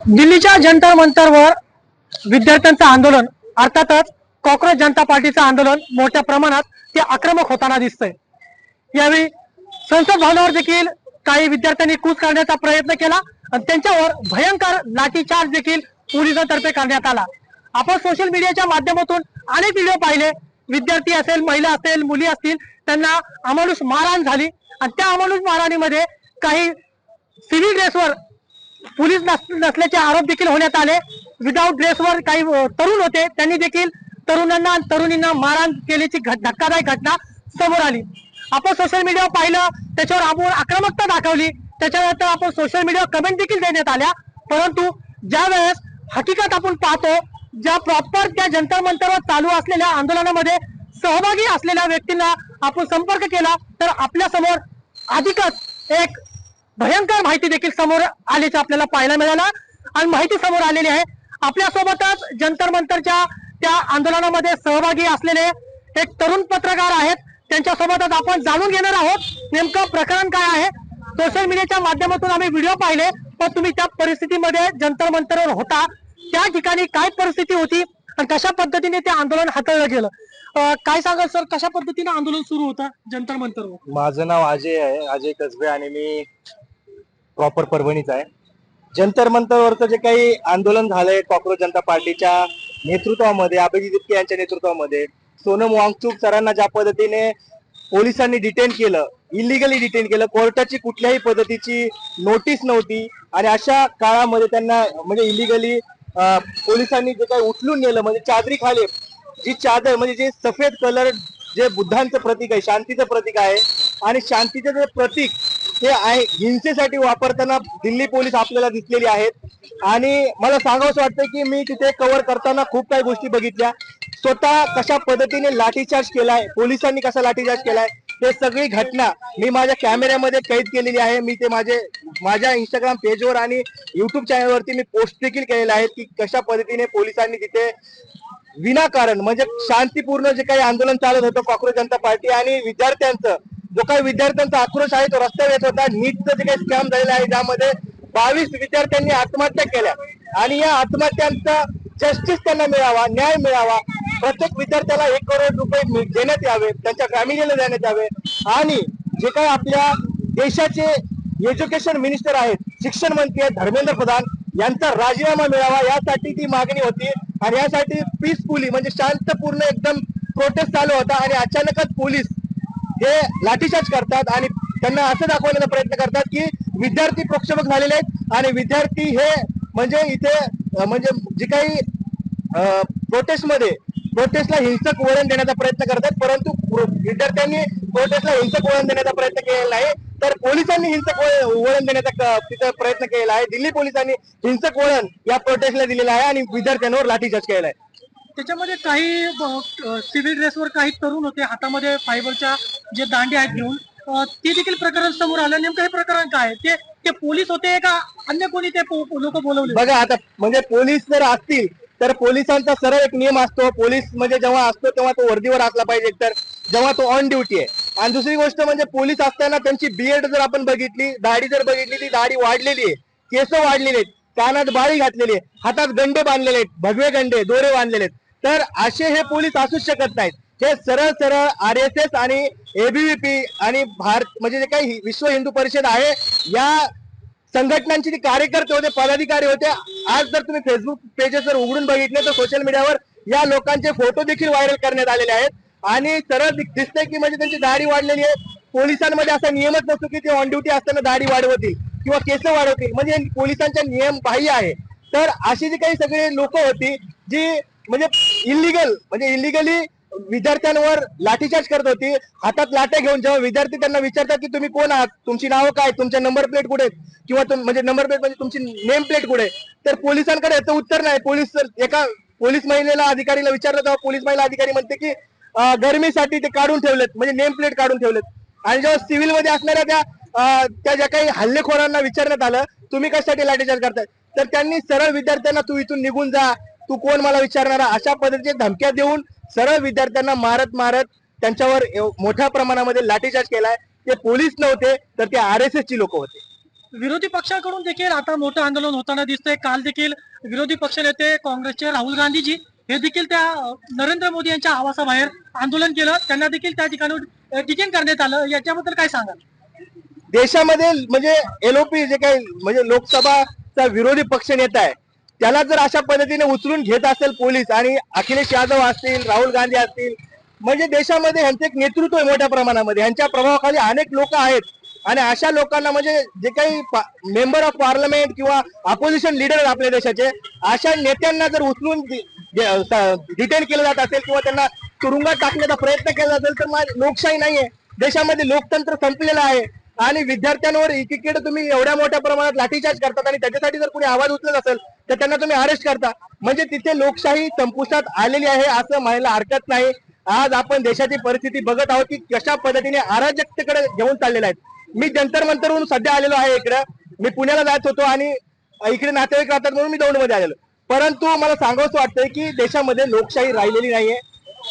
दिल्लीच्या जंतर मंतरवर विद्यार्थ्यांचं आंदोलन अर्थातच कॉक्रोच जनता पार्टीचं आंदोलन मोठ्या प्रमाणात ते आक्रमक होताना दिसतंय। यावेळी संसद भवनावर देखील काही विद्यार्थ्यांनी कूच करण्याचा प्रयत्न केला आणि त्यांच्यावर भयंकर लाठीचार्ज देखील पोलिसांतर्फे करण्यात आला। आपण सोशल मीडियाच्या माध्यमातून अनेक व्हिडिओ पाहिले, विद्यार्थी असेल, महिला असेल, मुली असतील, त्यांना अमानुष मारहाण झाली आणि त्या अमानुष मारहाणीमध्ये काही सिव्हिल ड्रेसवर पोलीस नसल्याचे आरोप देखील होण्यात आले। विदाउट ड्रेसवर काही तरुण होते, त्यांनी देखील तरुणांना आणि तरुणींना मारहाण केल्याची धक्कादायक घटना समोर आली। आपण सोशल मीडियावर पाहिलं, त्याच्यावर आपण आक्रमकता दाखवली, त्याच्यानंतर आपण सोशल मीडियावर कमेंट देखील देण्यात आल्या। परंतु ज्या वेळेस हकीकत आपण पाहतो, ज्या प्रॉपर त्या जंतर मंतरवर चालू असलेल्या आंदोलनामध्ये सहभागी असलेल्या व्यक्तींना आपण संपर्क केला तर आपल्या समोर अधिकच एक भयंकर माहिती देखील समोर आल्याचं आपल्याला पाहायला मिळालं आणि माहिती समोर आलेली आहे। आपल्यासोबतच जंतर मंतरच्या त्या आंदोलनामध्ये सहभागी असलेले एक तरुण पत्रकार आहेत, त्यांच्यासोबतच आपण जाणून घेणार आहोत नेमकं प्रकरण काय आहे। सोशल मीडियाच्या माध्यमातून आम्ही व्हिडिओ पाहिले, पण तुम्ही त्या परिस्थितीमध्ये जंतर मंतरवर होता, त्या ठिकाणी काय परिस्थिती होती आणि कशा पद्धतीने ते आंदोलन हाताळलं गेलं, काय सांगाल सर? कशा पद्धतीने आंदोलन सुरू होतं जंतर मंतरवर? माझं नाव अजय आहे, अजय कसबे, आणि मी प्रॉपर परभणीचा आहे। जंतर मंतरवरचं जे काही आंदोलन झालंय कॉक्रोच जनता पार्टीच्या नेतृत्वामध्ये, अभिजित इटके यांच्या नेतृत्वामध्ये, सोनम वांगचूक सरांना ज्या पद्धतीने पोलिसांनी डिटेन केलं, इलिगली डिटेन केलं, कोर्टाची कुठल्याही पद्धतीची नोटीस नव्हती आणि अशा काळामध्ये त्यांना म्हणजे इलिगली पोलिसांनी जे काही उचलून नेलं, म्हणजे चादरी खाली जी चादर म्हणजे जे सफेद कलर जे बुद्धांचं प्रतीक आहे, शांतीचं प्रतीक आहे, आणि शांतीचं जे प्रतीक हे आहे हिंसेसाठी वापरताना दिल्ली पोलीस आपल्याला दिसलेली आहेत। आणि मला सांगावंसं वाटतं की मी तिथे कव्हर करताना खूप काही गोष्टी बघितल्या, स्वतः कशा पद्धतीने लाठीचार्ज केलाय, पोलिसांनी कसा लाठीचार्ज केलाय, ते सगळी घटना मी माझ्या कॅमेऱ्यामध्ये कैद केलेली आहे। मी ते माझ्या इंस्टाग्राम पेजवर आणि युट्यूब चॅनलवरती मी पोस्ट देखील केलेले आहेत की कशा पद्धतीने पोलिसांनी तिथे विनाकारण म्हणजे शांतीपूर्ण जे काही आंदोलन चालत होतं कॉक्रोच जनता पार्टी आणि विद्यार्थ्यांचं, जो काही विद्यार्थ्यांचा आक्रोश आहे तो रस्त्यावर येत होता। नीटचं जे काही स्कॅम झालेलं आहे, ज्यामध्ये 22 विद्यार्थ्यांनी आत्महत्या केल्या आणि या आत्महत्यांचा जस्टिस त्यांना मिळावा, न्याय मिळावा, प्रत्येक विद्यार्थ्याला 1 करोड रुपये देण्यात यावे, त्यांच्या फॅमिलीला देण्यात यावे, आणि जे काही आपल्या देशाचे एज्युकेशन मिनिस्टर आहेत, शिक्षण मंत्री आहेत धर्मेंद्र प्रधान, यांचा राजीनामा मिळावा, यासाठी ती मागणी होती। आणि यासाठी पीसफुली म्हणजे शांतपूर्ण एकदम प्रोटेस्ट चालू होता आणि अचानकच पोलीस हे लाठीचार्ज करतात आणि त्यांना असं दाखवण्याचा प्रयत्न करतात की विद्यार्थी प्रक्षोभक झालेले आहेत आणि विद्यार्थी हे म्हणजे इथे म्हणजे जे काही प्रोटेस्टला हिंसक वळण देण्याचा प्रयत्न करतात, परंतु विद्यार्थ्यांनी प्रोटेस्टला हिंसक वळण देण्याचा प्रयत्न केलेला नाही, तर पोलिसांनी हिंसक वळण देण्याचा तिथे प्रयत्न केलेला आहे। दिल्ली पोलिसांनी हिंसक वळण या प्रोटेस्टला दिलेलं आहे आणि विद्यार्थ्यांवर लाठीचार्ज केलेला आहे। त्याच्यामध्ये काही सिव्हिल ड्रेसवर काही तरुण होते, हातामध्ये फायबरच्या जे दांडे आहेत घेऊन, ते देखील प्रकरण समोर आलं। नेमकं हे प्रकरण काय आहे? ते पोलीस होते का अन्य कोणी ते लोक बोलवले? बघा आता म्हणजे पोलीस जर असतील तर पोलिसांचा सरळ एक नियम असतो, पोलीस म्हणजे जेव्हा असतो तेव्हा तो वर्दीवर असला पाहिजे, तर जेव्हा तो ऑन ड्युटी आहे। आणि दुसरी गोष्ट म्हणजे पोलीस असताना त्यांची बियर्ड जर आपण बघितली, दाढी जर बघितली, ती दाढी वाढलेली आहे, केस वाढलेले आहेत, कानात बाळी घातलेली आहे, हातात गंडे बांधलेले आहेत, भगवे गंडे दोरे बांधलेले आहेत, तर असे हे पोलीस असूच शकत नाहीत। हे सरळ सरळ RSS आणि ABVP आणि भारत म्हणजे जे काही विश्व हिंदू परिषद आहे या संघटनांचे कार्यकर्ते होते, पदाधिकारी होते। आज जर तुम्ही फेसबुक पेजेस जर उघडून बघितले तर सोशल मीडियावर या लोकांचे फोटो देखील व्हायरल करण्यात आलेले आहेत आणि सरळ दिसतंय की म्हणजे त्यांची दाढी वाढलेली आहे। पोलिसांमध्ये असा नियमच नसतो की ते ऑन ड्युटी असताना दाढी वाढवतील किंवा केस वाढवतील, म्हणजे पोलिसांचा नियम बाह्य आहे। तर अशी जी काही सगळे लोक होती जी म्हणजे इलिगली विद्यार्थ्यांवर लाठीचार्ज करत होती, हातात लाट्या घेऊन। जेव्हा विद्यार्थी त्यांना विचारतात की तुम्ही कोण आहात, तुमची नावं काय, तुमच्या नंबर प्लेट कुठे आहेत, किंवा म्हणजे नंबर प्लेट म्हणजे तुमची नेम प्लेट कुठे, तर पोलिसांकडे याचं उत्तर नाही। एका पोलीस महिलेला अधिकारीला विचारलं तेव्हा पोलीस महिला अधिकारी म्हणते की गरमीसाठी ते काढून ठेवलेत, म्हणजे नेम प्लेट काढून ठेवलेत। आणि जेव्हा सिव्हिल मध्ये असणाऱ्या त्या ज्या काही हल्लेखोरांना विचारण्यात आलं तुम्ही कशासाठी लाठीचार्ज करताय, तर त्यांनी सरळ विद्यार्थ्यांना तू इथून निघून जा, तू कोण मला विचारणारा, अशा पद्धतीच्या धमक्या देऊन सरळ विद्यार्थ्यांना मारत त्यांच्यावर मोठ्या प्रमाणामध्ये लाठीचार्ज केलाय। ते पोलीस नव्हते तर ते RSS ची लोक होते। विरोधी पक्षाकडून देखील आता मोठं आंदोलन होताना दिसतंय. काल देखील विरोधी पक्षनेते काँग्रेसचे राहुल गांधीजी हे देखील त्या नरेंद्र मोदी यांच्या आवासाबाहेर आंदोलन केलं. त्यांना देखील त्या ठिकाणी डिटेन करण्यात आलं. याच्याबद्दल काय सांगाल? देशामध्ये म्हणजे एलओपी जे काही म्हणजे लोकसभाचा विरोधी पक्ष नेता आहे त्याला जर अशा पद्धतीने उचलून घेत असेल पोलीस आणि अखिलेश यादव असतील, राहुल गांधी असतील, म्हणजे देशामध्ये यांचं एक नेतृत्व आहे मोठ्या प्रमाणामध्ये, यांच्या प्रभावाखाली अनेक लोक आहेत आणि अशा लोकांना म्हणजे जे काही मेंबर ऑफ पार्लमेंट किंवा अपोजिशन लीडर आहेत आपल्या देशाचे, अशा नेत्यांना जर उचलून डिटेन केलं जात असेल किंवा त्यांना तुरुंगात टाकण्याचा प्रयत्न केला असेल तर लोकशाही नाहीये. देशामध्ये लोकतंत्र संपलेलं आहे आणि विद्यार्थ्यांवर एकीकडे तुम्ही एवढ्या मोठ्या प्रमाणात लाठीचार्ज करतात आणि त्याच्यासाठी जर कोणी आवाज उचलत असेल तर त्यांना तुम्ही अरेस्ट करता. म्हणजे तिथे लोकशाही संपुष्टात आलेली आहे असं म्हणायला हरकत नाही. आज आपण देशाची परिस्थिती बघत आहोत की कशा पद्धतीने अराजकतेकडे घेऊन चाललेल्या आहेत. मी जंतर मंतरवरून सध्या आलेलो आहे इकडं. मी पुण्याला जात होतो आणि इकडे नातेवाईक राहतात म्हणून मी दौंडमध्ये आलेलो. परंतु मला सांगावंसं वाटतंय की देशामध्ये लोकशाही राहिलेली नाहीये,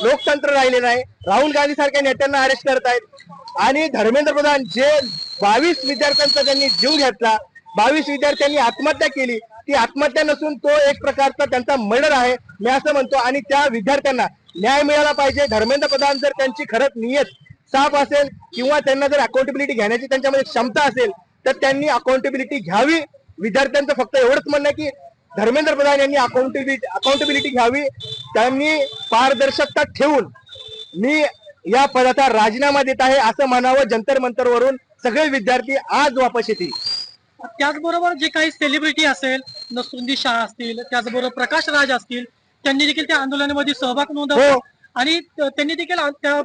लोकतंत्र राहिले नाही. राहुल गांधी सारख्या नेत्यांना अरेस्ट करत आहेत आणि धर्मेंद्र प्रधान जे 22 विद्यार्थ्यांचा त्यांनी जीव घेतला, 22 विद्यार्थ्यांनी आत्महत्या केली, ती आत्महत्या नसून तो एक प्रकारचा त्यांचा मर्डर आहे मी असं म्हणतो. आणि त्या विद्यार्थ्यांना न्याय मिळाला पाहिजे. धर्मेंद्र प्रधान जर त्यांची खरंच नियत साफ असेल किंवा त्यांना जर अकाउंटेबिलिटी घेण्याची त्यांच्यामध्ये क्षमता असेल तर त्यांनी अकाउंटेबिलिटी घ्यावी. विद्यार्थ्यांचं फक्त एवढंच म्हणणं आहे की धर्मेंद्र प्रधान यांनी अकाउंटेबिलिटी घ्यावी. त्यांनी पारदर्शकता ठेवून मी या पदाचा राजीनामा देत आहे असं म्हणावं जंतर मंतरवरून सगळे विद्यार्थी आज वापस येतील. त्याचबरोबर जे काही सेलिब्रिटी असेल, नसरुद्दीन शाह असतील, त्याचबरोबर प्रकाश राज असतील, त्यांनी देखील त्या आंदोलनामध्ये सहभाग नोंदवला आणि त्यांनी देखील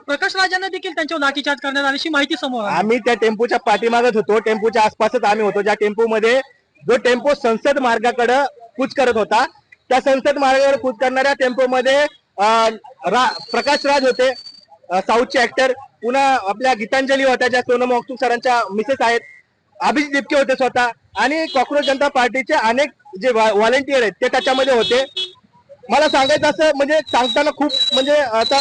प्रकाश राजांना देखील त्यांच्यावर लाठीचार्ज करण्यात आल्याची माहिती समोर आली. आम्ही त्या टेम्पोच्या पाठीमागत होतो, टेम्पोच्या आसपासच आम्ही होतो. ज्या टेम्पोमध्ये जो टेम्पो संसद मार्गाकडे कूच करत होता त्या संसद मार्गावर कूच करणाऱ्या टेम्पोमध्ये प्रकाश राज होते, साऊथचे ऍक्टर, पुन्हा आपल्या गीतांजली होत्या ज्या सोनम वांगचुक सरांच्या मिसेस आहेत, अभिजित दिपके होते स्वतः आणि कॉक्रोच जनता पार्टीचे अनेक जे व्हॉलेंटियर आहेत ते त्याच्यामध्ये होते. मला सांगायचं असं म्हणजे सांगताना खूप म्हणजे आता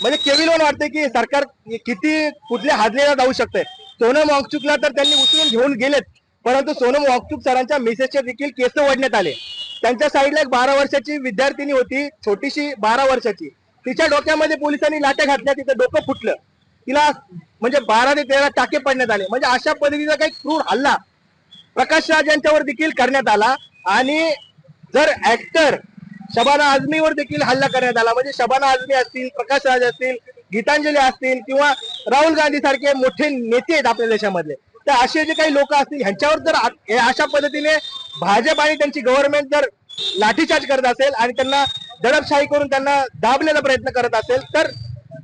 म्हणजे केविलवाण वाटते की सरकार किती कुठल्या हादलेला जाऊ शकते. सोनम वांगचुकला तर त्यांनी उचलून घेऊन गेलेत, परंतु सोनम वांगचुक सरांच्या मिसेसचे देखील केस ओढण्यात आले. त्यांच्या साईडला एक 12 वर्षाची विद्यार्थिनी होती, छोटीशी 12 वर्षाची, तिच्या डोक्यामध्ये पोलिसांनी लाट्या घातल्या, तिचं डोकं फुटलं, तिला म्हणजे 12 ते 13 टाके पडण्यात आले. म्हणजे अशा पद्धतीचा काही क्रूर हल्ला प्रकाश राज यांच्यावर देखील करण्यात आला. आणि जर ऍक्टर शबाना आझमीवर देखील हल्ला करण्यात आला, म्हणजे शबाना आझमी असतील, प्रकाश राज असतील, गीतांजली असतील किंवा राहुल गांधी सारखे मोठे नेते आहेत आपल्या देशामधले, तर असे जे काही लोक असतील ह्यांच्यावर जर अशा पद्धतीने भाजप आणि त्यांची गव्हर्नमेंट जर लाठीचार्ज करत असेल आणि त्यांना दडपशाही करून त्यांना दाबण्याचा प्रयत्न करत असेल तर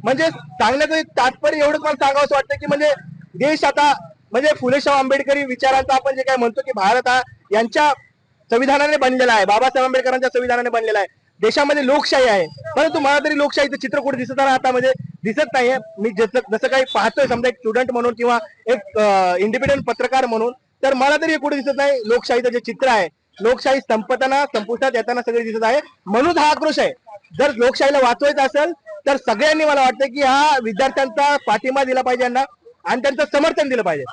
म्हणजे सांगण्याचं तात्पर्य एवढंच मला सांगावंसं वाटतं की म्हणजे देश आता म्हणजे फुले शाहू आंबेडकरी विचारांचा आपण जे काय म्हणतो की भारत हा यांच्या संविधानाने बनलेला आहे, बाबासाहेब आंबेडकरांच्या संविधानाने बनलेला आहे. देशामध्ये लोकशाही आहे, परंतु मला तरी लोकशाहीचं चित्र कुठे दिसत आता म्हणजे दिसत नाहीये. मी जसं काही पाहतोय समजा एक स्टुडंट म्हणून किंवा एक इंडिपेंडंट पत्रकार म्हणून, तर मला तरी कुठे दिसत नाही लोकशाहीचं जे चित्र आहे. लोकशाही संपताना संपुष्टात येताना सगळे दिसत आहे. म्हणून हा आक्रोश आहे. जर लोकशाहीला वाचवायचं असेल तर सगळ्यांनी मला वाटतं की हा विद्यार्थ्यांचा पाठिंबा दिला पाहिजे यांना आणि त्यांचं समर्थन दिलं पाहिजे.